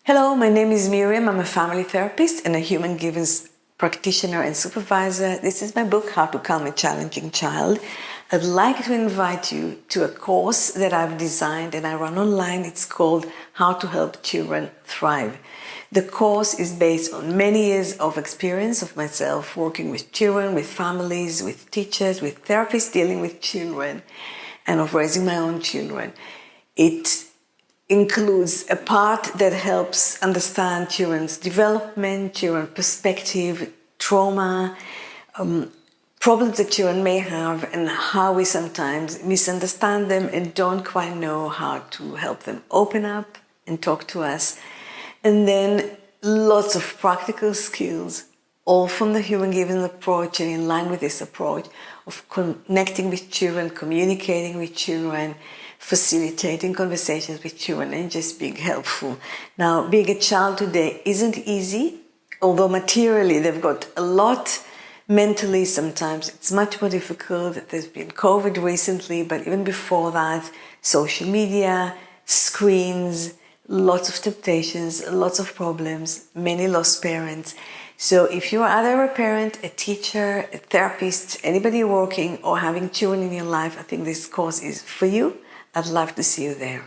Hello, my name is Miriam. I'm a family therapist and a human givens practitioner and supervisor. This is my book, How to Calm a Challenging Child. I'd like to invite you to a course that I've designed and I run online. It's called How to Help Children Thrive. The course is based on many years of experience of myself working with children, with families, with teachers, with therapists dealing with children, and of raising my own children. It includes a part that helps understand children's development, children's perspective, trauma, problems that children may have, and how we sometimes misunderstand them and don't quite know how to help them open up and talk to us. And then lots of practical skills, all from the human given approach and in line with this approach of connecting with children, communicating with children, facilitating conversations with children and just being helpful. Now, being a child today isn't easy, although materially they've got a lot. Mentally, sometimes it's much more difficult. There's been COVID recently, but even before that, social media, screens, lots of temptations, lots of problems, many lost parents. So if you're either a parent, a teacher, a therapist, anybody working or having children in your life, I think this course is for you. I'd love to see you there.